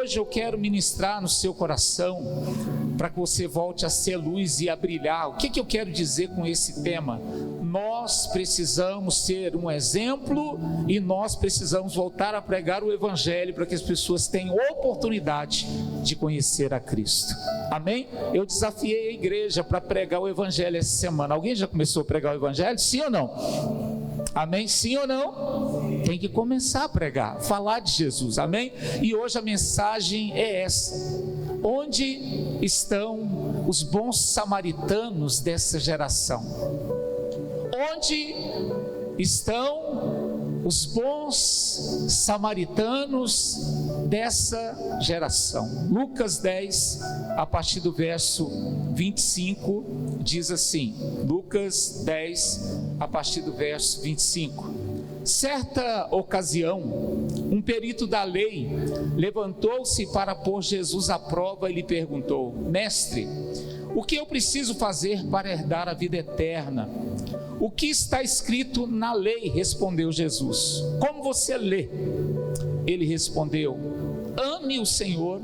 Hoje eu quero ministrar no seu coração, para que você volte a ser luz e a brilhar. O que eu quero dizer com esse tema? Nós precisamos ser um exemplo e nós precisamos voltar a pregar o Evangelho para que as pessoas tenham oportunidade de conhecer a Cristo. Amém? Eu desafiei a igreja para pregar o Evangelho essa semana. Alguém já começou a pregar o Evangelho? Sim ou não? Amém? Sim ou não? Tem que começar a pregar, falar de Jesus, amém? E hoje a mensagem é essa: onde estão os bons samaritanos dessa geração? Onde estão os bons samaritanos dessa geração? Lucas 10, a partir do verso 25, diz assim, Lucas 10, a partir do verso 25. Certa ocasião, um perito da lei levantou-se para pôr Jesus à prova e lhe perguntou: Mestre, o que eu preciso fazer para herdar a vida eterna? O que está escrito na lei? Respondeu Jesus. Como você lê? Ele respondeu: ame o Senhor,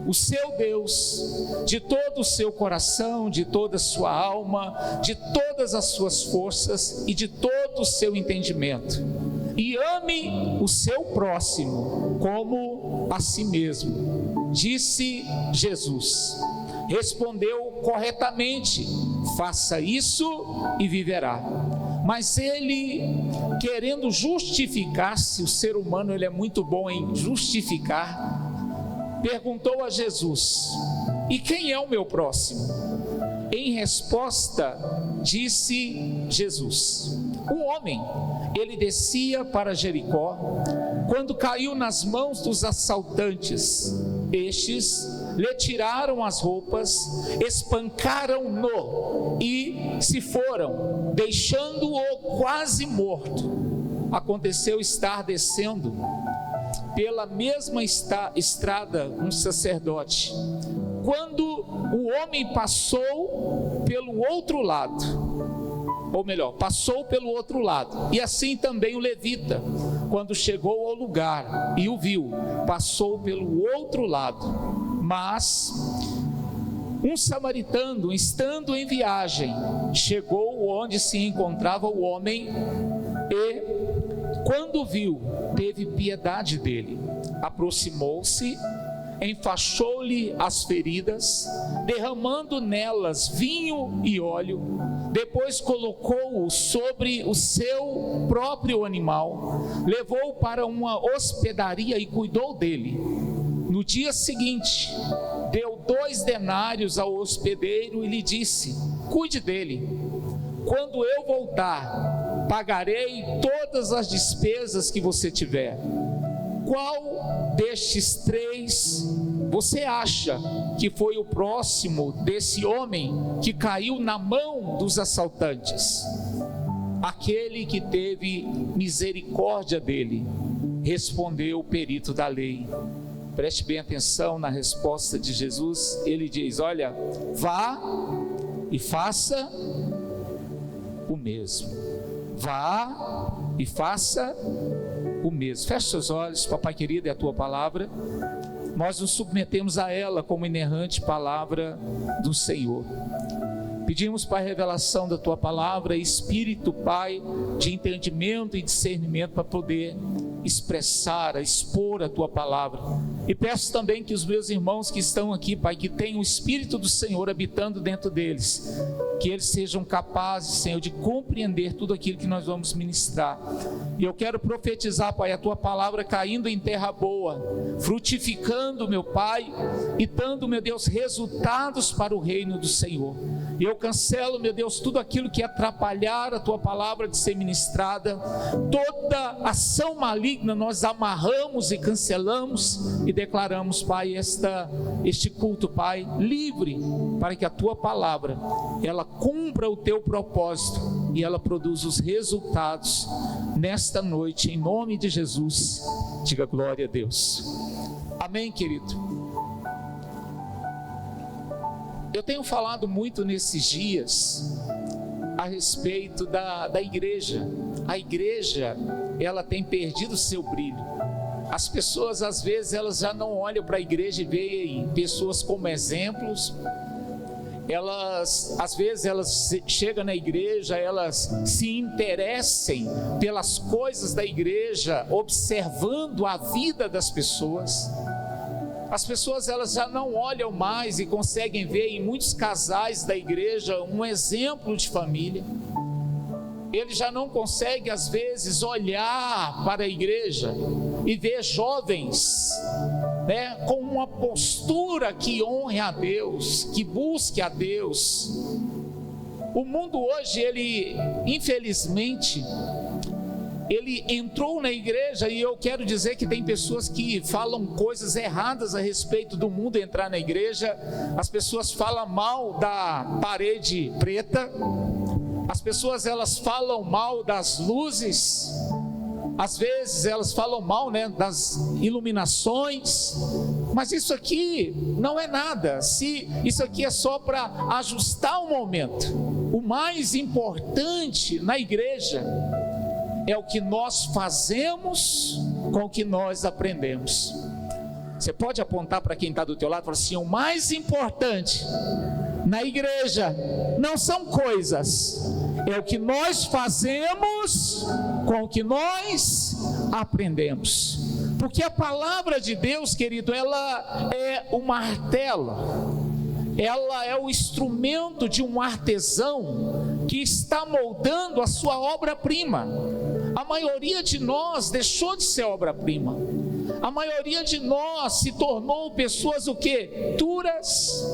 o seu Deus, de todo o seu coração, de toda a sua alma, de todas as suas forças e de todo o seu entendimento. E ame o seu próximo como a si mesmo. Disse Jesus. Respondeu corretamente: faça isso e viverá. Mas ele, querendo justificar-se, o ser humano ele é muito bom em justificar, perguntou a Jesus: e quem é o meu próximo? Em resposta, disse Jesus: um homem, ele descia para Jericó, quando caiu nas mãos dos assaltantes. Estes lhe tiraram as roupas, espancaram-no e se foram, deixando-o quase morto. Aconteceu estar descendo pela mesma estrada um sacerdote, quando o homem passou pelo outro lado, e assim também o levita, quando chegou ao lugar e o viu, passou pelo outro lado. Mas um samaritano, estando em viagem, chegou onde se encontrava o homem e, quando viu, teve piedade dele. Aproximou-se, enfaixou-lhe as feridas, derramando nelas vinho e óleo. Depois colocou-o sobre o seu próprio animal, levou-o para uma hospedaria e cuidou dele. No dia seguinte, deu 2 denários ao hospedeiro e lhe disse: cuide dele. Quando eu voltar, pagarei todas as despesas que você tiver. Qual destes 3 você acha que foi o próximo desse homem que caiu na mão dos assaltantes? Aquele que teve misericórdia dele, respondeu o perito da lei. Preste bem atenção na resposta de Jesus. Ele diz: olha, vá e faça o mesmo. Vá e faça o mesmo. Feche seus olhos. Papai querido, é a tua palavra. Nós nos submetemos a ela como inerrante palavra do Senhor. Pedimos, Pai, revelação da tua palavra, Espírito, Pai, de entendimento e discernimento para poder expressar, expor a tua palavra. E peço também que os meus irmãos que estão aqui, Pai, que tenham o Espírito do Senhor habitando dentro deles, que eles sejam capazes, Senhor, de compreender tudo aquilo que nós vamos ministrar. E eu quero profetizar, Pai, a tua palavra caindo em terra boa, frutificando, meu Pai, e dando, meu Deus, resultados para o reino do Senhor. E eu cancelo, meu Deus, tudo aquilo que atrapalhar a tua palavra de ser ministrada. Toda ação maligna nós amarramos e cancelamos e declaramos, Pai, este culto, Pai, livre, para que a tua palavra, ela cumpra o teu propósito e ela produza os resultados nesta noite, em nome de Jesus. Diga glória a Deus. Amém, querido. Eu tenho falado muito nesses dias a respeito da igreja. A igreja, ela tem perdido o seu brilho. As pessoas às vezes elas já não olham para a igreja e veem pessoas como exemplos. Elas, às vezes, elas chegam na igreja, elas se interessem pelas coisas da igreja, observando a vida das pessoas. As pessoas, elas já não olham mais e conseguem ver em muitos casais da igreja um exemplo de família. Ele já não consegue, às vezes, olhar para a igreja e ver jovens, com uma postura que honre a Deus, que busque a Deus. O mundo hoje, ele, infelizmente, ele entrou na igreja, e eu quero dizer que tem pessoas que falam coisas erradas a respeito do mundo entrar na igreja. As pessoas falam mal da parede preta, as pessoas elas falam mal das luzes, às vezes elas falam mal, das iluminações, mas isso aqui não é nada. Isso aqui é só para ajustar o momento. O mais importante na igreja é o que nós fazemos com o que nós aprendemos. Você pode apontar para quem está do teu lado e falar assim: o mais importante na igreja não são coisas, é o que nós fazemos com o que nós aprendemos. Porque a palavra de Deus, querido, ela é o martelo, ela é o instrumento de um artesão que está moldando a sua obra-prima. A maioria de nós deixou de ser obra-prima. A maioria de nós se tornou pessoas o quê? Duras,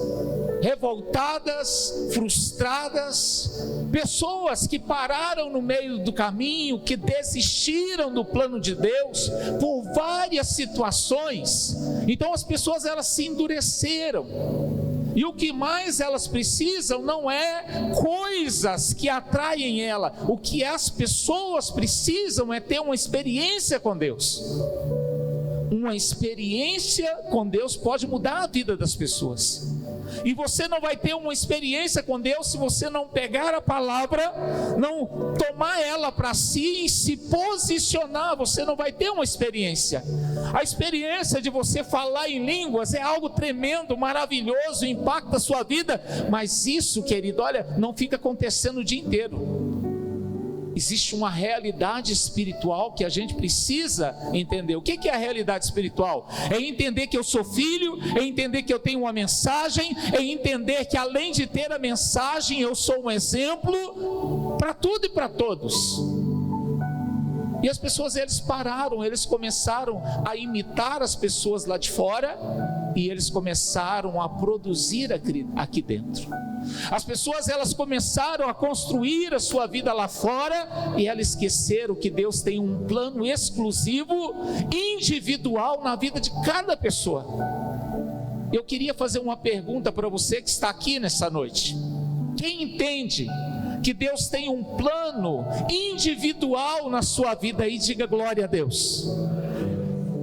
revoltadas, frustradas, pessoas que pararam no meio do caminho, que desistiram do plano de Deus por várias situações. Então as pessoas elas se endureceram. E o que mais elas precisam não é coisas que atraem ela. O que as pessoas precisam é ter uma experiência com Deus. Uma experiência com Deus pode mudar a vida das pessoas. E você não vai ter uma experiência com Deus se você não pegar a palavra, não tomar ela para si e se posicionar. Você não vai ter uma experiência. A experiência de você falar em línguas é algo tremendo, maravilhoso, impacta a sua vida. Mas isso, querido, olha, não fica acontecendo o dia inteiro. Existe uma realidade espiritual que a gente precisa entender. O que é a realidade espiritual? É entender que eu sou filho, é entender que eu tenho uma mensagem, é entender que além de ter a mensagem, eu sou um exemplo para tudo e para todos. E as pessoas, eles pararam, eles começaram a imitar as pessoas lá de fora, e eles começaram a produzir aqui dentro. As pessoas, elas começaram a construir a sua vida lá fora, e elas esqueceram que Deus tem um plano exclusivo, individual na vida de cada pessoa. Eu queria fazer uma pergunta para você que está aqui nessa noite. Quem entende que Deus tem um plano individual na sua vida aí, diga glória a Deus.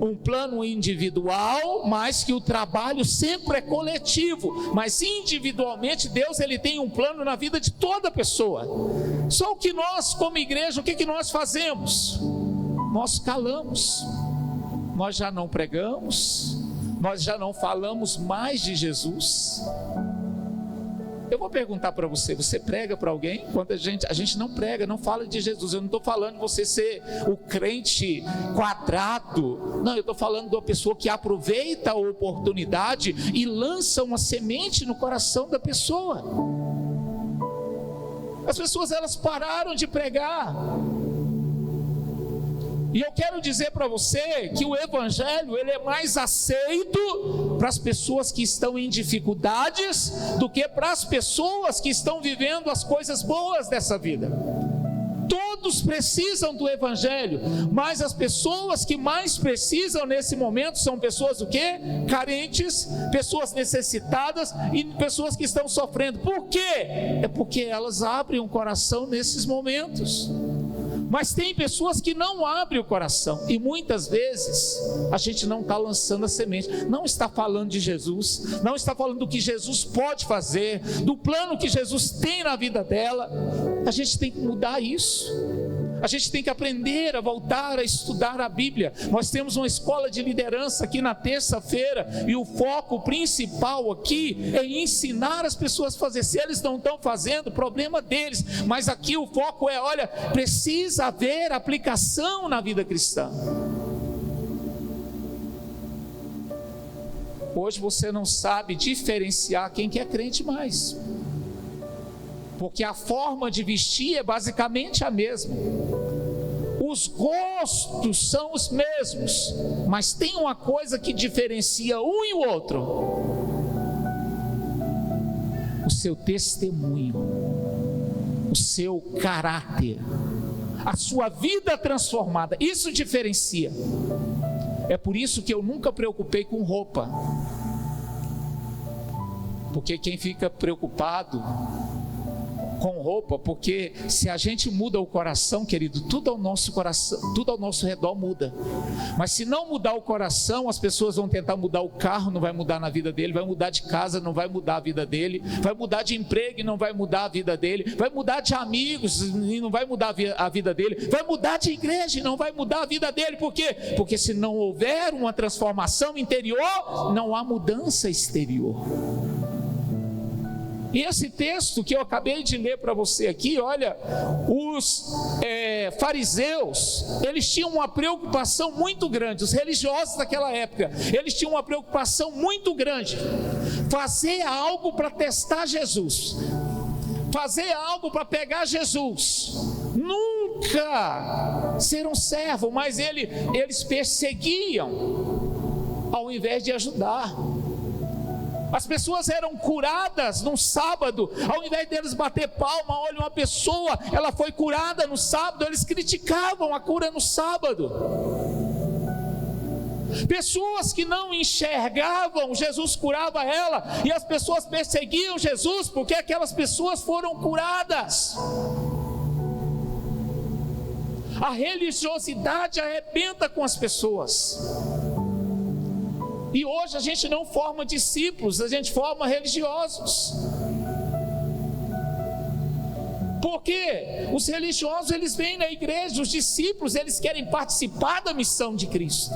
Um plano individual, mas que o trabalho sempre é coletivo, mas individualmente Deus ele tem um plano na vida de toda pessoa. Só que nós, como igreja, o que nós fazemos? Nós calamos, nós já não pregamos, nós já não falamos mais de Jesus. Eu vou perguntar para você, você prega para alguém? Quando a gente não prega, não fala de Jesus. Eu não estou falando de você ser o crente quadrado. Não, eu estou falando de uma pessoa que aproveita a oportunidade e lança uma semente no coração da pessoa. As pessoas, elas pararam de pregar. E eu quero dizer para você que o evangelho ele é mais aceito para as pessoas que estão em dificuldades do que para as pessoas que estão vivendo as coisas boas dessa vida. Todos precisam do evangelho, mas as pessoas que mais precisam nesse momento são pessoas o quê? Carentes, pessoas necessitadas e pessoas que estão sofrendo. Por quê? É porque elas abrem o coração nesses momentos. Mas tem pessoas que não abrem o coração, e muitas vezes a gente não está lançando a semente, não está falando de Jesus, não está falando do que Jesus pode fazer, do plano que Jesus tem na vida dela. A gente tem que mudar isso. A gente tem que aprender a voltar a estudar a Bíblia. Nós temos uma escola de liderança aqui na terça-feira, e o foco principal aqui é ensinar as pessoas a fazer. Se eles não estão fazendo, problema deles, mas aqui o foco é, olha, precisa haver aplicação na vida cristã. Hoje você não sabe diferenciar quem que é crente mais, porque a forma de vestir é basicamente a mesma, os gostos são os mesmos, mas tem uma coisa que diferencia um e o outro: o seu testemunho, o seu caráter, a sua vida transformada. Isso diferencia. É por isso que eu nunca preocupei com roupa, porque quem fica preocupado com roupa, porque se a gente muda o coração, querido, tudo ao nosso coração, tudo ao nosso redor muda. Mas se não mudar o coração, as pessoas vão tentar mudar o carro, não vai mudar na vida dele, vai mudar de casa, não vai mudar a vida dele, vai mudar de emprego e não vai mudar a vida dele, vai mudar de amigos e não vai mudar a vida dele, vai mudar de igreja e não vai mudar a vida dele. Por quê? Porque se não houver uma transformação interior, não há mudança exterior. E esse texto que eu acabei de ler para você aqui, olha, os fariseus, eles tinham uma preocupação muito grande, os religiosos daquela época, eles tinham uma preocupação muito grande, fazer algo para testar Jesus, fazer algo para pegar Jesus, nunca ser um servo, mas eles perseguiam, ao invés de ajudar. As pessoas eram curadas num sábado, ao invés deles bater palma, olha, uma pessoa, ela foi curada no sábado, eles criticavam a cura no sábado. Pessoas que não enxergavam, Jesus curava ela, e as pessoas perseguiam Jesus, porque aquelas pessoas foram curadas. A religiosidade arrebenta com as pessoas. E hoje a gente não forma discípulos, a gente forma religiosos. Porque os religiosos, eles vêm na igreja, os discípulos, eles querem participar da missão de Cristo.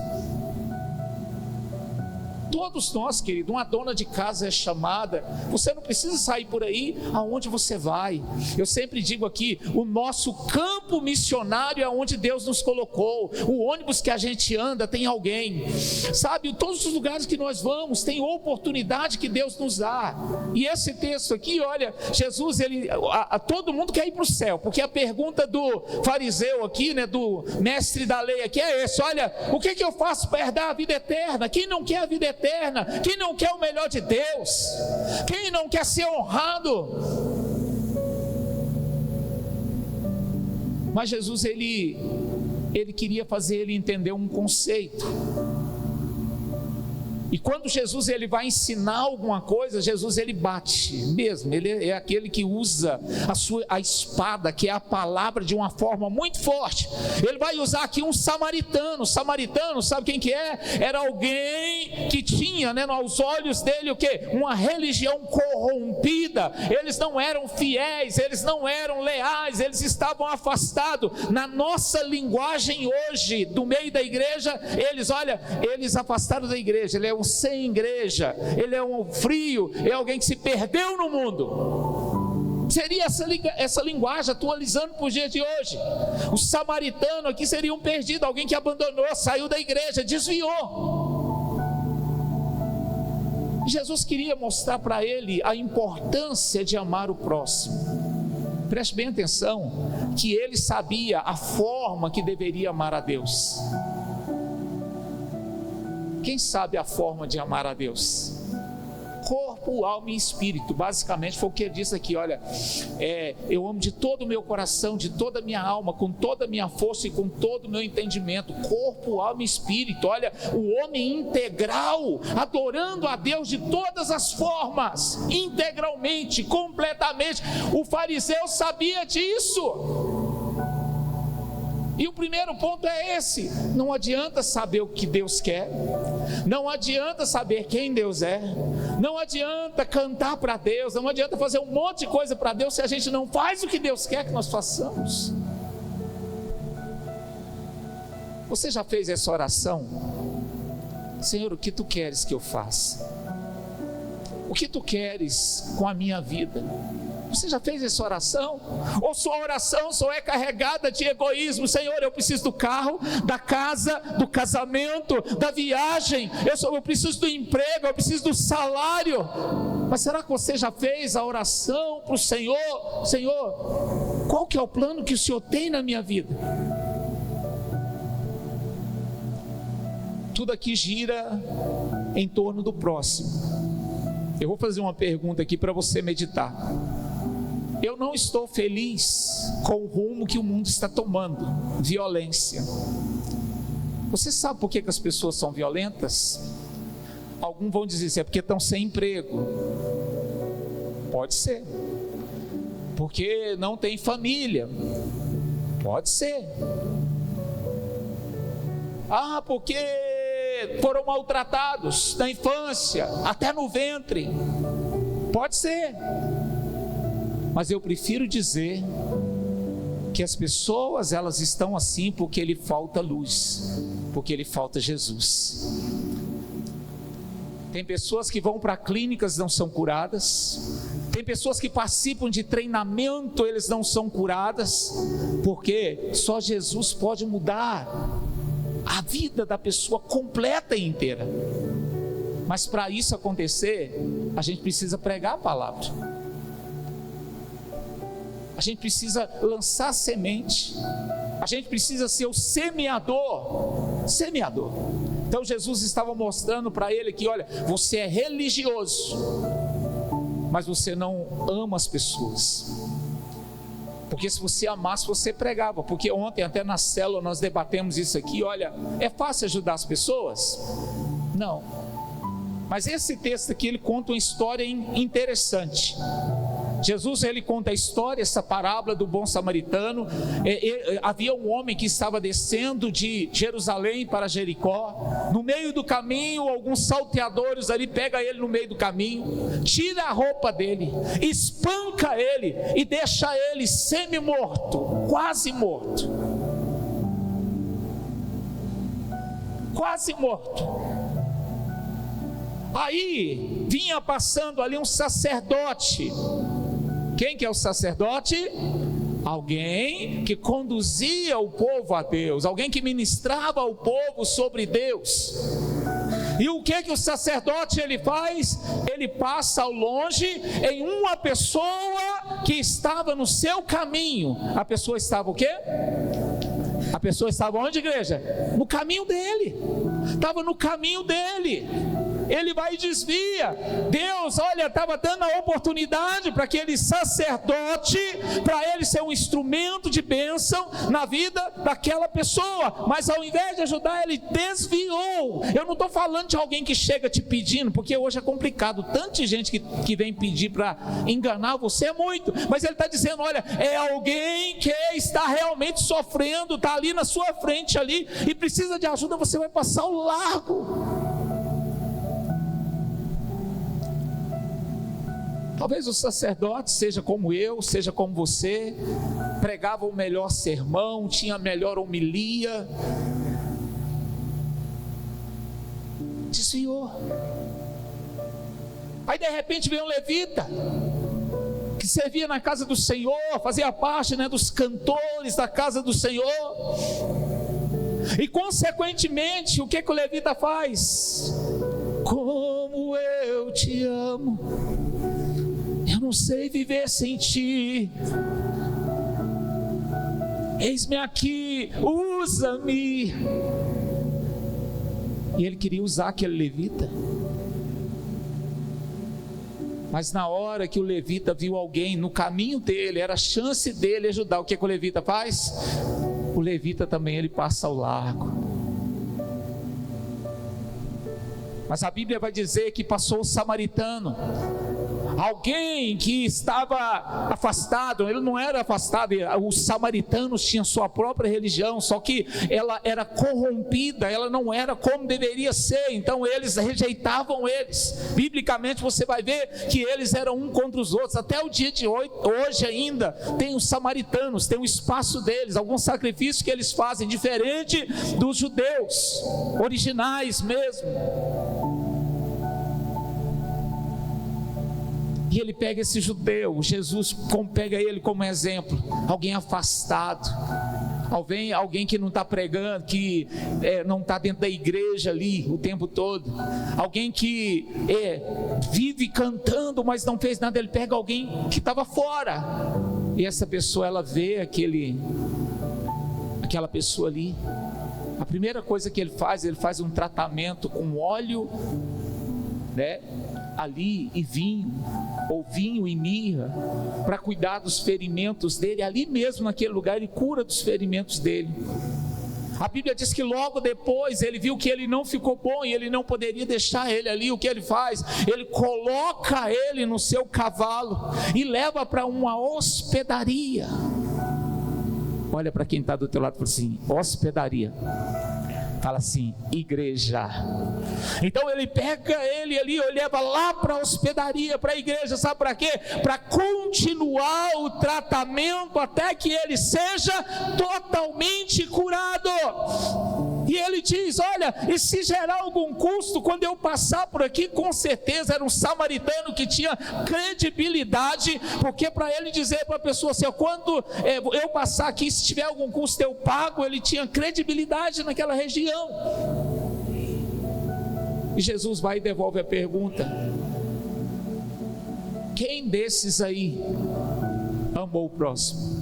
Todos nós, querido, uma dona de casa é chamada. Você não precisa sair por aí aonde você vai. Eu sempre digo aqui, o nosso campo missionário é onde Deus nos colocou. O ônibus que a gente anda tem alguém, sabe? Todos os lugares que nós vamos tem oportunidade que Deus nos dá. E esse texto aqui, olha, Jesus, todo mundo quer ir para o céu, porque a pergunta do fariseu aqui, né, do mestre da lei aqui é esse: olha, o que eu faço para herdar a vida eterna? Quem não quer a vida eterna? Quem não quer o melhor de Deus? Quem não quer ser honrado? Mas Jesus, ele queria fazer ele entender um conceito. E quando Jesus ele vai ensinar alguma coisa, Jesus ele bate mesmo, ele é aquele que usa a espada, que é a palavra, de uma forma muito forte. Ele vai usar aqui um samaritano. Samaritano, sabe quem que é? Era alguém que tinha, né, aos olhos dele o quê? Uma religião corrompida. Eles não eram fiéis, eles não eram leais, eles estavam afastados. Na nossa linguagem hoje, do meio da igreja, eles afastaram da igreja. Ele é um sem igreja, ele é um frio, é alguém que se perdeu no mundo. Seria essa linguagem atualizando para os dias de hoje. O samaritano aqui seria um perdido, alguém que abandonou, saiu da igreja, desviou. Jesus queria mostrar para ele a importância de amar o próximo. Preste bem atenção, que ele sabia a forma que deveria amar a Deus. Quem sabe a forma de amar a Deus? Corpo, alma e espírito. Basicamente foi o que ele disse aqui, olha, eu amo de todo o meu coração, de toda a minha alma, com toda a minha força e com todo o meu entendimento. Corpo, alma e espírito. Olha, o homem integral, adorando a Deus de todas as formas, integralmente, completamente. O fariseu sabia disso. E o primeiro ponto é esse: não adianta saber o que Deus quer, não adianta saber quem Deus é, não adianta cantar para Deus, não adianta fazer um monte de coisa para Deus se a gente não faz o que Deus quer que nós façamos. Você já fez essa oração? Senhor, o que tu queres que eu faça? O que tu queres com a minha vida? Você já fez essa oração? Ou sua oração só é carregada de egoísmo? Senhor, eu preciso do carro, da casa, do casamento, da viagem, eu preciso do emprego, eu preciso do salário. Mas será que você já fez a oração para o Senhor? Senhor, qual que é o plano que o Senhor tem na minha vida? Tudo aqui gira em torno do próximo. Eu vou fazer uma pergunta aqui para você meditar. Eu não estou feliz com o rumo que o mundo está tomando, violência. Você sabe por que as pessoas são violentas? Alguns vão dizer assim, é porque estão sem emprego. Pode ser. Porque não tem família. Pode ser. Porque foram maltratados na infância, até no ventre. Pode ser. Mas eu prefiro dizer que as pessoas, elas estão assim porque lhe falta luz, porque lhe falta Jesus. Tem pessoas que vão para clínicas e não são curadas. Tem pessoas que participam de treinamento, eles não são curadas, porque só Jesus pode mudar a vida da pessoa completa e inteira. Mas para isso acontecer, a gente precisa pregar a palavra. A gente precisa lançar semente. A gente precisa ser o semeador. Semeador. Então Jesus estava mostrando para ele que, olha, você é religioso, mas você não ama as pessoas. Porque se você amasse, você pregava. Porque ontem até na célula nós debatemos isso aqui. Olha, é fácil ajudar as pessoas? Não. Mas esse texto aqui, ele conta uma história interessante. Jesus, ele conta a história, essa parábola do bom samaritano. Havia um homem que estava descendo de Jerusalém para Jericó. No meio do caminho, alguns salteadores ali pegam ele no meio do caminho, tira a roupa dele, espanca ele e deixa ele semi-morto, quase morto. Quase morto. Aí vinha passando ali um sacerdote. Quem que é o sacerdote? Alguém que conduzia o povo a Deus, alguém que ministrava ao povo sobre Deus. E o que que o sacerdote ele faz? Ele passa ao longe em uma pessoa que estava no seu caminho. A pessoa estava o quê? A pessoa estava onde, igreja? No caminho dele. Estava no caminho dele. Ele vai e desvia. Deus, olha, estava dando a oportunidade para aquele sacerdote, para ele ser um instrumento de bênção na vida daquela pessoa, mas ao invés de ajudar, ele desviou. Eu não estou falando de alguém que chega te pedindo, porque hoje é complicado, tanta gente que vem pedir para enganar você é muito, mas ele está dizendo, olha, é alguém que está realmente sofrendo, está ali na sua frente ali, e precisa de ajuda, você vai passar ao largo. Talvez o sacerdote seja como eu, seja como você, pregava o melhor sermão, tinha a melhor homilia, desviou. Aí de repente veio um levita, que servia na casa do Senhor, fazia parte, dos cantores da casa do Senhor, e consequentemente, o que o levita faz? Como eu te amo, eu não sei viver sem ti, eis-me aqui, usa-me. E ele queria usar aquele levita, mas na hora que o levita viu alguém no caminho dele, era a chance dele ajudar, o que o levita faz? O levita também, ele passa ao largo. Mas a Bíblia vai dizer que passou o samaritano. alguém que estava afastado. Ele não era afastado, os samaritanos tinham sua própria religião, só que ela era corrompida, ela não era como deveria ser, então eles rejeitavam eles. Biblicamente você vai ver que eles eram um contra os outros. Até o dia de hoje ainda tem os samaritanos, tem o espaço deles, alguns sacrifícios que eles fazem diferente dos judeus originais mesmo. E ele pega esse judeu, Jesus pega ele como exemplo, alguém afastado, alguém que não está pregando, que não está dentro da igreja ali o tempo todo, alguém que vive cantando, mas não fez nada. Ele pega alguém que estava fora, e essa pessoa, ela vê aquela pessoa ali. A primeira coisa que ele faz um tratamento com óleo, ali, e vinho, ou vinho e mirra, para cuidar dos ferimentos dele. Ali mesmo naquele lugar ele cura dos ferimentos dele. A Bíblia diz que logo depois ele viu que ele não ficou bom e ele não poderia deixar ele ali. O que ele faz? Ele coloca ele no seu cavalo e leva para uma hospedaria. Olha para quem está do teu lado e fala assim: hospedaria. Fala assim: igreja. Então ele pega ele ali, leva lá para a hospedaria, para a igreja. Sabe para quê? Para continuar o tratamento até que ele seja totalmente curado. E ele diz: olha, e se gerar algum custo, quando eu passar por aqui, com certeza era um samaritano que tinha credibilidade, porque para ele dizer para a pessoa assim: quando eu passar aqui, se tiver algum custo eu pago, ele tinha credibilidade naquela região. E Jesus vai e devolve a pergunta: quem desses aí amou o próximo?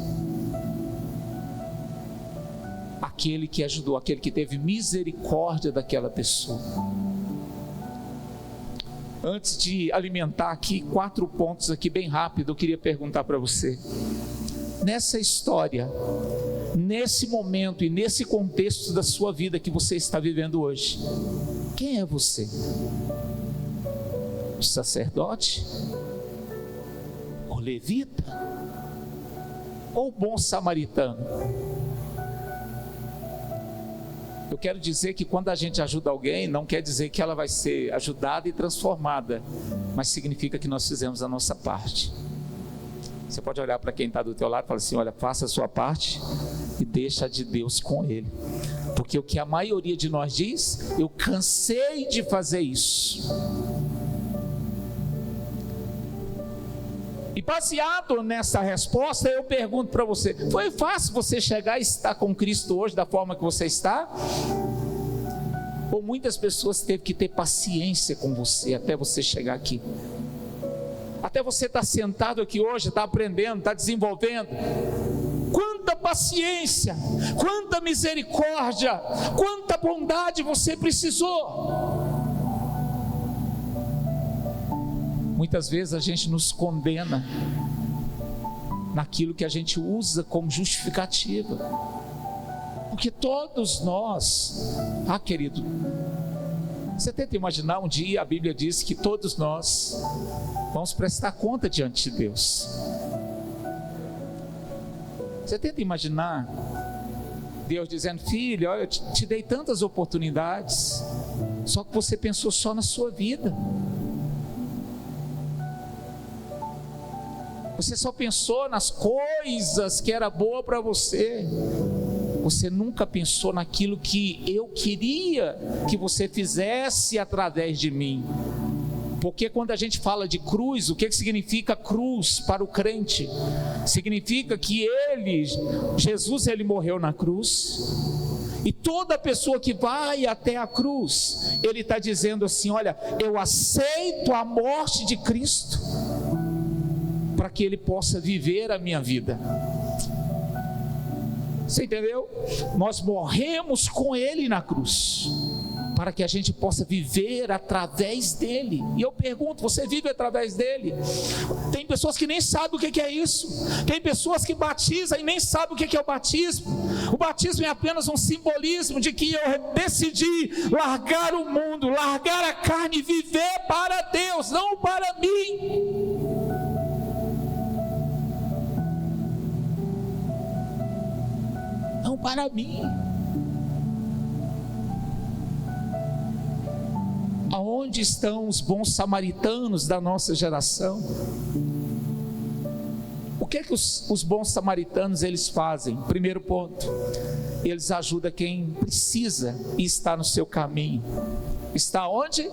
Aquele que ajudou, aquele que teve misericórdia daquela pessoa. Antes de alimentar aqui 4 pontos aqui bem rápido, eu queria perguntar para você: nessa história, nesse momento e nesse contexto da sua vida que você está vivendo hoje, quem é você? O sacerdote? O levita? Ou o bom samaritano? Eu quero dizer que quando a gente ajuda alguém, não quer dizer que ela vai ser ajudada e transformada, mas significa que nós fizemos a nossa parte. Você pode olhar para quem está do teu lado e falar assim: olha, faça a sua parte e deixa de Deus com ele. Porque o que a maioria de nós diz: eu cansei de fazer isso. E baseado nessa resposta, eu pergunto para você: foi fácil você chegar e estar com Cristo hoje da forma que você está? Ou muitas pessoas teve que ter paciência com você até você chegar aqui? Até você estar sentado aqui hoje, está aprendendo, está desenvolvendo. Quanta paciência, quanta misericórdia, quanta bondade você precisou. Muitas vezes a gente nos condena naquilo que a gente usa como justificativa, porque todos nós, querido, você tenta imaginar um dia, a Bíblia diz que todos nós vamos prestar conta diante de Deus. Você tenta imaginar Deus dizendo: filho, olha, eu te dei tantas oportunidades, só que você pensou só na sua vida. Você só pensou nas coisas que era boa para você. Você nunca pensou naquilo que eu queria que você fizesse através de mim. Porque quando a gente fala de cruz, o que significa cruz para o crente? Significa que Jesus morreu na cruz. E toda pessoa que vai até a cruz, ele está dizendo assim: olha, eu aceito a morte de Cristo, para que ele possa viver a minha vida. Você entendeu? Nós morremos com ele na cruz, para que a gente possa viver através dele. E eu pergunto: você vive através dele? Tem pessoas que nem sabem o que é isso. Tem pessoas que batizam e nem sabem o que é o batismo. O batismo é apenas um simbolismo de que eu decidi largar o mundo, largar a carne e viver para Deus, não para mim. para mim. Aonde estão os bons samaritanos da nossa geração? O que é que os bons samaritanos eles fazem? Primeiro ponto, eles ajudam quem precisa e está no seu caminho. Está onde?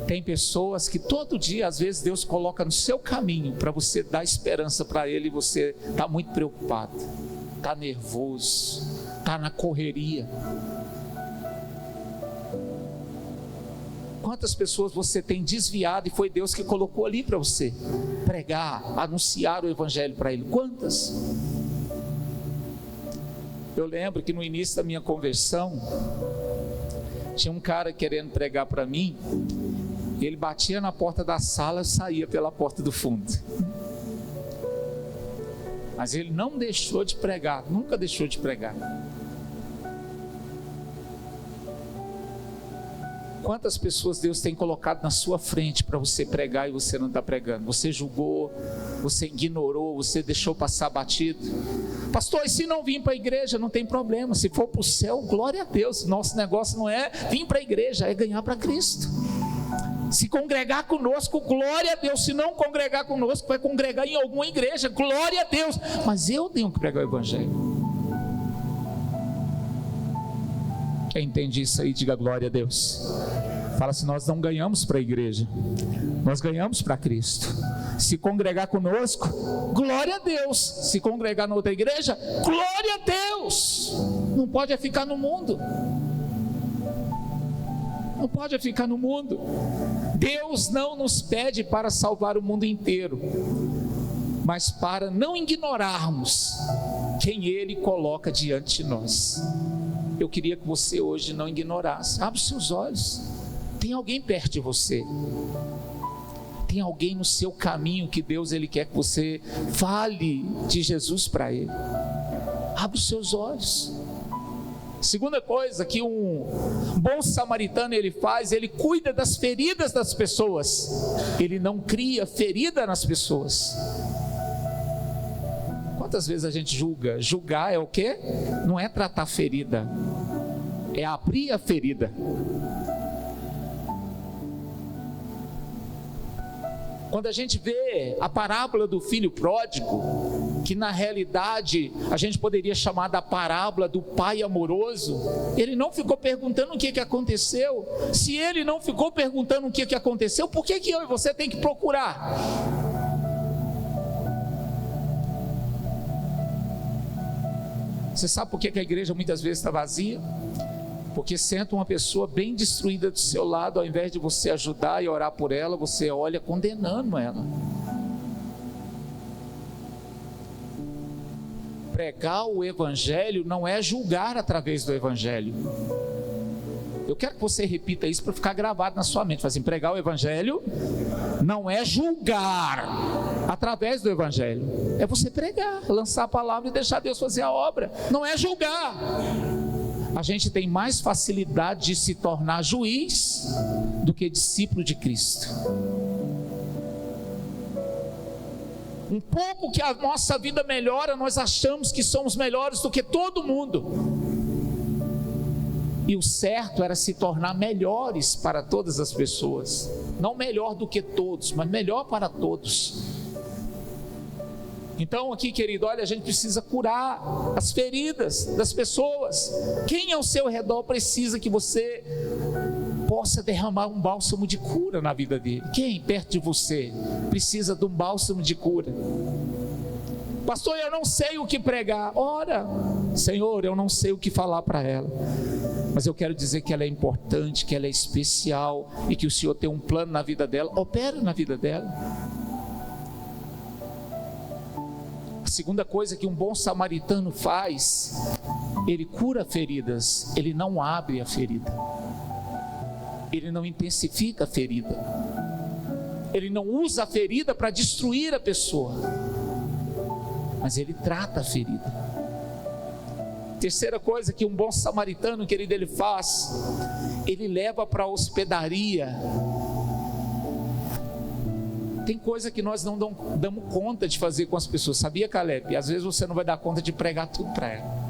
Tem pessoas que todo dia, às vezes, Deus coloca no seu caminho para você dar esperança para ele, e você está muito preocupado, está nervoso, está na correria. Quantas pessoas você tem desviado e foi Deus que colocou ali para você pregar, anunciar o evangelho para ele? Quantas? Eu lembro que no início da minha conversão tinha um cara querendo pregar para mim. Ele batia na porta da sala e saía pela porta do fundo. Mas ele não deixou de pregar, nunca deixou de pregar. Quantas pessoas Deus tem colocado na sua frente para você pregar e você não está pregando? Você julgou, você ignorou, você deixou passar batido. Pastor, e se não vir para a igreja, não tem problema. Se for para o céu, glória a Deus. Nosso negócio não é vir para a igreja, é ganhar para Cristo. Se congregar conosco, glória a Deus. Se não congregar conosco, vai congregar em alguma igreja, glória a Deus. Mas eu tenho que pregar o evangelho. Quem entende isso aí, diga glória a Deus. Fala assim: nós não ganhamos para a igreja, nós ganhamos para Cristo. Se congregar conosco, glória a Deus. Se congregar na outra igreja, glória a Deus. Não pode ficar no mundo. Não pode ficar no mundo. Deus não nos pede para salvar o mundo inteiro, mas para não ignorarmos quem Ele coloca diante de nós. Eu queria que você hoje não ignorasse. Abre os seus olhos. Tem alguém perto de você. Tem alguém no seu caminho que Deus ele quer que você fale de Jesus para ele. Abre os seus olhos. Segunda coisa que um bom samaritano ele faz, ele cuida das feridas das pessoas. Ele não cria ferida nas pessoas. Quantas vezes a gente julga? Julgar é o quê? Não é tratar ferida, é abrir a ferida. Quando a gente vê a parábola do filho pródigo, que na realidade a gente poderia chamar da parábola do pai amoroso, ele não ficou perguntando o que aconteceu. Se ele não ficou perguntando o que aconteceu, por que eu e você tem que procurar? Você sabe por que a igreja muitas vezes está vazia? Porque senta uma pessoa bem destruída do seu lado, ao invés de você ajudar e orar por ela, você olha condenando ela. Pregar o evangelho não é julgar através do evangelho. Eu quero que você repita isso para ficar gravado na sua mente. Fala assim: pregar o evangelho não é julgar através do evangelho, é você pregar, lançar a palavra e deixar Deus fazer a obra. Não é julgar. A gente tem mais facilidade de se tornar juiz do que discípulo de Cristo. Um pouco que a nossa vida melhora, nós achamos que somos melhores do que todo mundo. E o certo era se tornar melhores para todas as pessoas. Não melhor do que todos, mas melhor para todos. Então aqui, querido, olha, a gente precisa curar as feridas das pessoas. Quem ao seu redor precisa que você possa derramar um bálsamo de cura na vida dele? Quem perto de você precisa de um bálsamo de cura? Pastor, eu não sei o que pregar. Ora, Senhor, eu não sei o que falar para ela, mas eu quero dizer que ela é importante, que ela é especial e que o Senhor tem um plano na vida dela. Opera na vida dela. A segunda coisa que um bom samaritano faz, ele cura feridas, ele não abre a ferida, ele não intensifica a ferida, ele não usa a ferida para destruir a pessoa, mas ele trata a ferida. Terceira coisa que um bom samaritano, querido, ele faz, ele leva para a hospedaria Tem coisa que nós não damos conta de fazer com as pessoas, sabia, Caleb? Às vezes você não vai dar conta de pregar tudo para ela.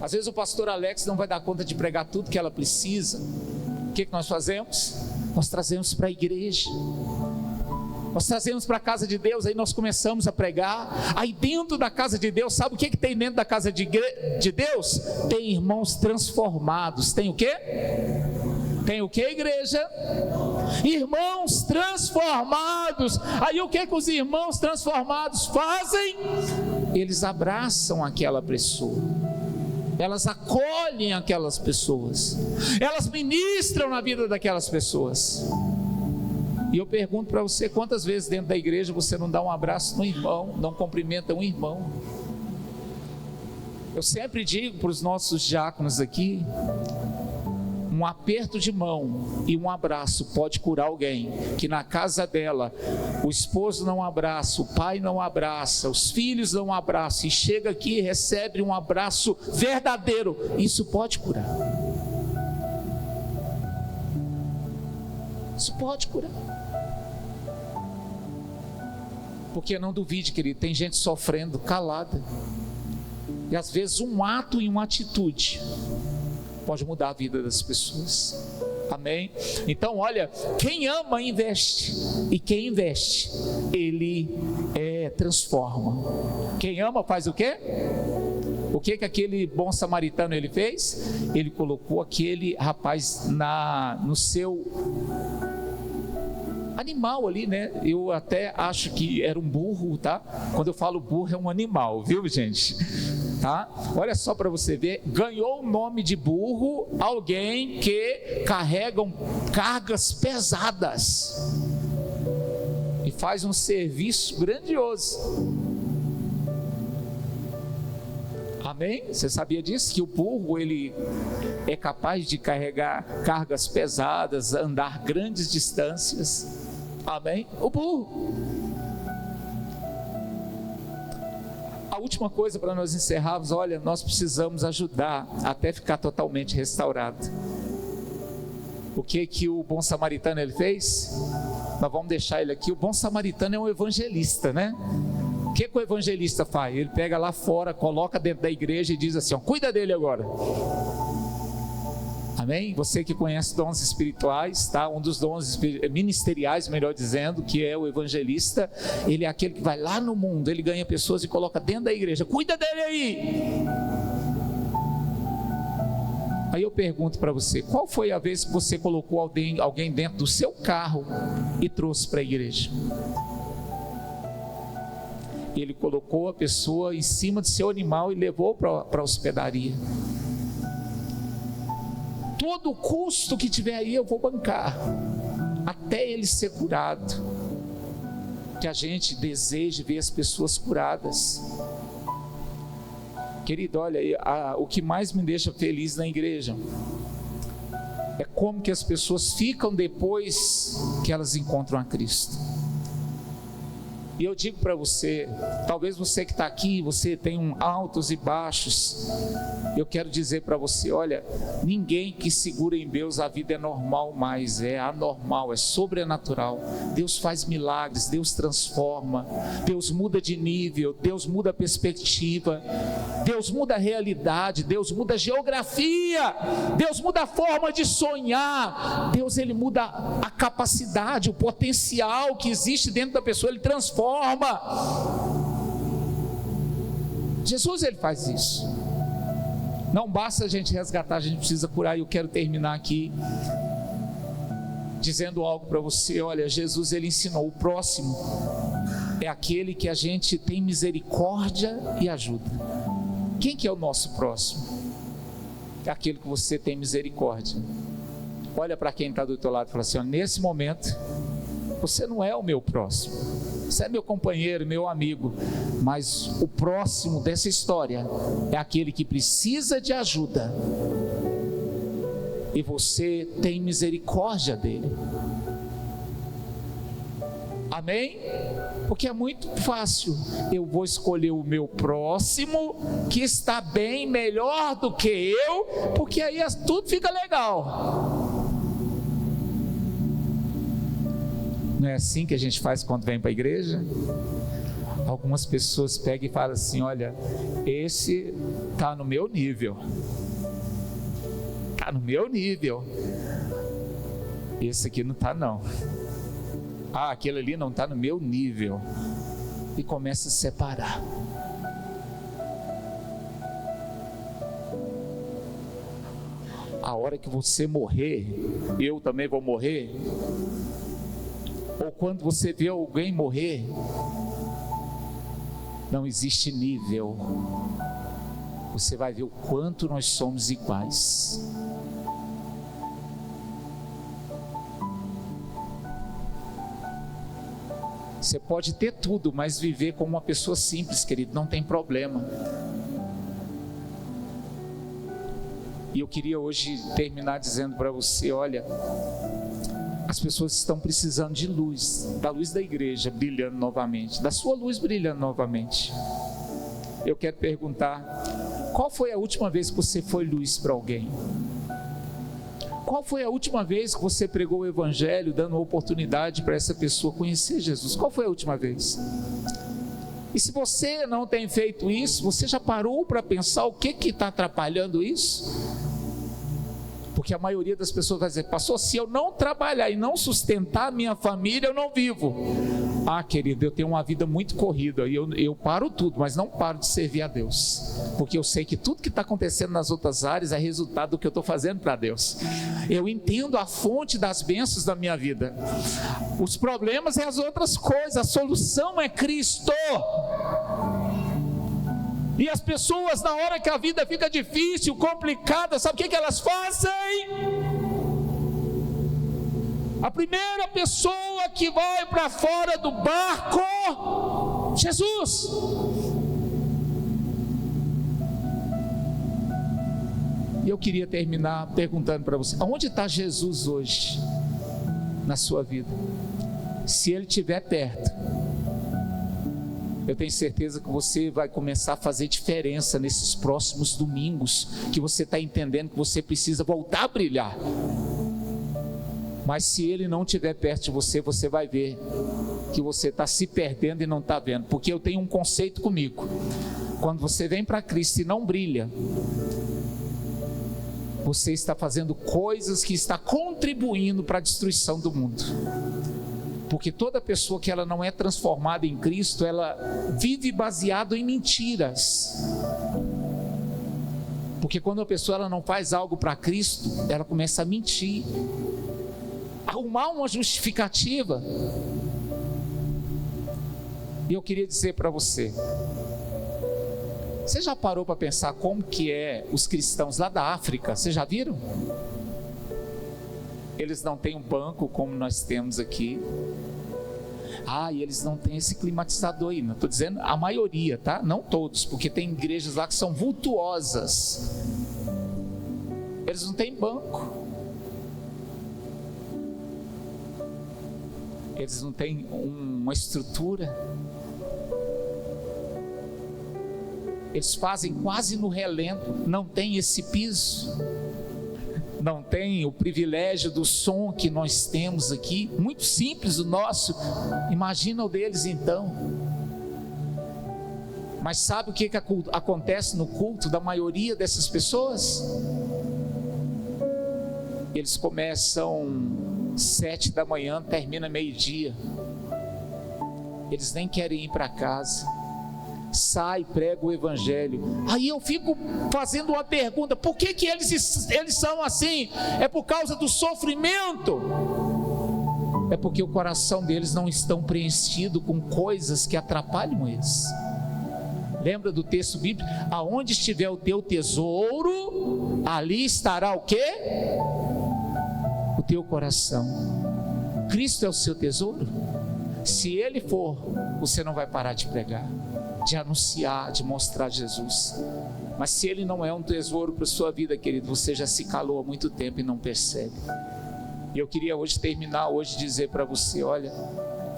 Às vezes o pastor Alex não vai dar conta de pregar tudo que ela precisa. O que nós fazemos? Nós trazemos para a igreja, nós trazemos para a casa de Deus, aí nós começamos a pregar. Aí dentro da casa de Deus, sabe o que tem dentro da casa de Deus? Tem irmãos transformados. Tem o quê? Tem o quê, igreja? Irmãos transformados. Aí o que os irmãos transformados fazem? Eles abraçam aquela pessoa, elas acolhem aquelas pessoas, elas ministram na vida daquelas pessoas. E eu pergunto para você, quantas vezes dentro da igreja você não dá um abraço no irmão, não cumprimenta um irmão? Eu sempre digo para os nossos diáconos aqui, um aperto de mão e um abraço pode curar alguém que na casa dela o esposo não abraça, o pai não abraça, os filhos não abraçam, e chega aqui e recebe um abraço verdadeiro. Isso pode curar. Isso pode curar. Porque não duvide, querido, tem gente sofrendo calada, e às vezes um ato e uma atitude pode mudar a vida das pessoas. Amém? Então olha, quem ama investe, e quem investe, ele transforma. Quem ama faz o quê? O que aquele bom samaritano ele fez? Ele colocou aquele rapaz no seu animal ali, né? Eu até acho que era um burro, tá? Quando eu falo burro é um animal, viu, gente? Tá? Olha só para você ver, ganhou o nome de burro alguém que carregam cargas pesadas e faz um serviço grandioso. Amém? Você sabia disso? Que o burro ele é capaz de carregar cargas pesadas, andar grandes distâncias. Amém? O burro. A última coisa para nós encerrarmos, olha, nós precisamos ajudar até ficar totalmente restaurado. O que o bom samaritano ele fez? Nós vamos deixar ele aqui. O bom samaritano é um evangelista, né? O que o evangelista faz? Ele pega lá fora, coloca dentro da igreja e diz assim, ó, cuida dele agora. Amém? Você que conhece dons espirituais, tá? Um dos dons ministeriais, melhor dizendo, que é o evangelista, ele é aquele que vai lá no mundo, ele ganha pessoas e coloca dentro da igreja, cuida dele aí. Aí eu pergunto para você, qual foi a vez que você colocou alguém dentro do seu carro e trouxe para a igreja? Ele colocou a pessoa em cima do seu animal e levou para a hospedaria. Todo o custo que tiver aí eu vou bancar, até ele ser curado. Que a gente deseje ver as pessoas curadas. Querido, olha, o que mais me deixa feliz na igreja é como que as pessoas ficam depois que elas encontram a Cristo. E eu digo para você, talvez você que está aqui, você tem altos e baixos, eu quero dizer para você, olha, ninguém que segura em Deus a vida é normal mais, é anormal, é sobrenatural. Deus faz milagres, Deus transforma, Deus muda de nível, Deus muda a perspectiva, Deus muda a realidade, Deus muda a geografia, Deus muda a forma de sonhar, Deus ele muda a capacidade, o potencial que existe dentro da pessoa, ele transforma. Jesus ele faz isso. Não basta a gente resgatar, a gente precisa curar. E eu quero terminar aqui dizendo algo para você. Olha, Jesus ele ensinou, o próximo é aquele que a gente tem misericórdia e ajuda. Quem que é o nosso próximo? É aquele que você tem misericórdia. Olha para quem está do teu lado e fala assim, ó, nesse momento você não é o meu próximo, você é meu companheiro, meu amigo, mas o próximo dessa história é aquele que precisa de ajuda e você tem misericórdia dele. Amém? Porque é muito fácil, eu vou escolher o meu próximo que está bem, melhor do que eu, porque aí tudo fica legal. Não é assim que a gente faz quando vem para a igreja? Algumas pessoas pegam e falam assim: olha, esse está no meu nível. Está no meu nível. Esse aqui não está não. Ah, aquele ali não está no meu nível. E começa a separar. A hora que você morrer, eu também vou morrer. Ou quando você vê alguém morrer, não existe nível. Você vai ver o quanto nós somos iguais. Você pode ter tudo, mas viver como uma pessoa simples, querido, não tem problema. E eu queria hoje terminar dizendo para você: olha, as pessoas estão precisando de luz, da luz da igreja brilhando novamente, da sua luz brilhando novamente. Eu quero perguntar: qual foi a última vez que você foi luz para alguém? Qual foi a última vez que você pregou o evangelho, dando uma oportunidade para essa pessoa conhecer Jesus? Qual foi a última vez? E se você não tem feito isso, você já parou para pensar o que está atrapalhando isso? Porque a maioria das pessoas vai dizer: pastor, se eu não trabalhar e não sustentar a minha família, eu não vivo. Ah, querido, eu tenho uma vida muito corrida, e eu paro tudo, mas não paro de servir a Deus, porque eu sei que tudo que está acontecendo nas outras áreas é resultado do que eu estou fazendo para Deus. Eu entendo a fonte das bênçãos da minha vida. Os problemas é as outras coisas, a solução é Cristo. E as pessoas, na hora que a vida fica difícil, complicada, sabe o que elas fazem? A primeira pessoa que vai para fora do barco, Jesus. E eu queria terminar perguntando para você: aonde está Jesus hoje na sua vida? Se Ele estiver perto, eu tenho certeza que você vai começar a fazer diferença nesses próximos domingos, que você está entendendo que você precisa voltar a brilhar. Mas se Ele não estiver perto de você, você vai ver que você está se perdendo e não está vendo. Porque eu tenho um conceito comigo: quando você vem para Cristo e não brilha, você está fazendo coisas que está contribuindo para a destruição do mundo. Porque toda pessoa que ela não é transformada em Cristo, ela vive baseado em mentiras. Porque quando a pessoa ela não faz algo para Cristo, ela começa a mentir, arrumar uma justificativa. E eu queria dizer para você: você já parou para pensar como que é os cristãos lá da África? Vocês já viram? Eles não têm um banco como nós temos aqui. E eles não têm esse climatizador aí. Não estou dizendo a maioria, tá? Não todos, porque tem igrejas lá que são vultuosas. Eles não têm banco. Eles não têm uma estrutura. Eles fazem quase no relento. Não tem esse piso. Não tem o privilégio do som que nós temos aqui, muito simples o nosso. Imagina o deles então. Mas sabe o que acontece no culto da maioria dessas pessoas? Eles começam 7 da manhã, termina meio-dia. Eles nem querem ir para casa. Sai, prega o evangelho. Aí eu fico fazendo uma pergunta: por que eles são assim? É por causa do sofrimento? É porque o coração deles não estão preenchido com coisas que atrapalham eles. Lembra do texto bíblico? Aonde estiver o teu tesouro, ali estará o quê? O teu coração. Cristo é o seu tesouro? Se Ele for, você não vai parar de pregar, de anunciar, de mostrar Jesus. Mas se Ele não é um tesouro para a sua vida, querido, você já se calou há muito tempo e não percebe. E eu queria hoje terminar, dizer para você: olha,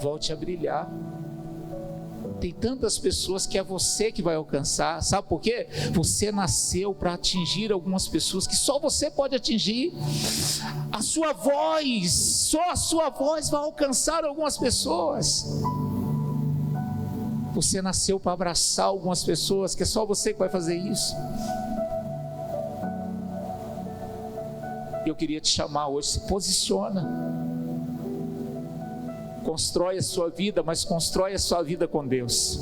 volte a brilhar. Tem tantas pessoas que é você que vai alcançar. Sabe por quê? Você nasceu para atingir algumas pessoas que só você pode atingir. A sua voz, só a sua voz vai alcançar algumas pessoas. Você nasceu para abraçar algumas pessoas que é só você que vai fazer isso. Eu queria te chamar hoje, se posiciona. Constrói a sua vida, mas constrói a sua vida com Deus.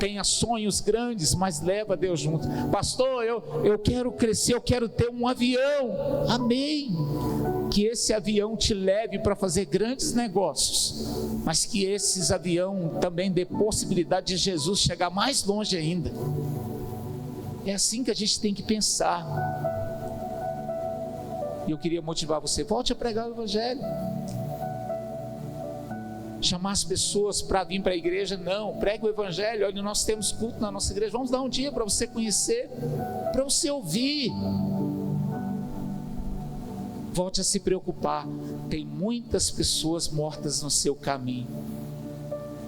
Tenha sonhos grandes, mas leva Deus junto. Pastor, eu quero crescer, eu quero ter um avião. Amém. Que esse avião te leve para fazer grandes negócios, mas que esses aviões também dê possibilidade de Jesus chegar mais longe ainda. É assim que a gente tem que pensar. E eu queria motivar você, volte a pregar o Evangelho. Chamar as pessoas para vir para a igreja, não, pregue o Evangelho. Olha, nós temos culto na nossa igreja, vamos dar um dia para você conhecer, para você ouvir. Volte a se preocupar, tem muitas pessoas mortas no seu caminho,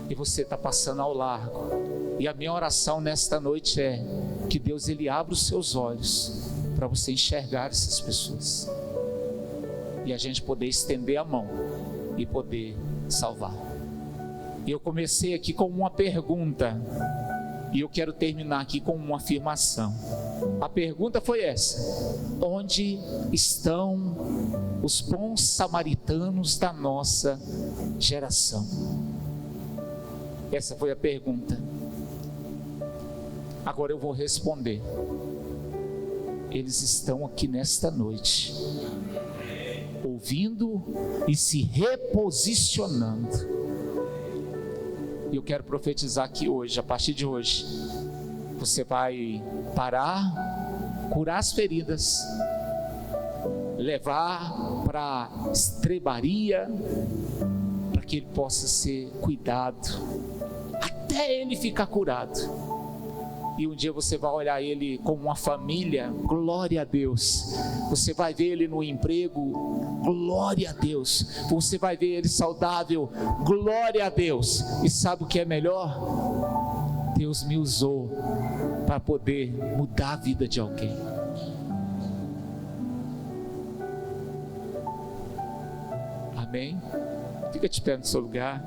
e você está passando ao largo, e a minha oração nesta noite é, que Deus ele abra os seus olhos, para você enxergar essas pessoas, e a gente poder estender a mão, e poder salvar. E eu comecei aqui com uma pergunta, e eu quero terminar aqui com uma afirmação. A pergunta foi essa: onde estão os bons samaritanos da nossa geração? Essa foi a pergunta. Agora eu vou responder. Eles estão aqui nesta noite, ouvindo e se reposicionando. E eu quero profetizar aqui hoje, a partir de hoje, você vai parar, curar as feridas, levar para a estrebaria, para que ele possa ser cuidado, até ele ficar curado. E um dia você vai olhar ele como uma família, glória a Deus. Você vai ver ele no emprego, glória a Deus. Você vai ver ele saudável, glória a Deus. E sabe o que é melhor? Deus me usou para poder mudar a vida de alguém. Amém? Fica de pé no seu lugar.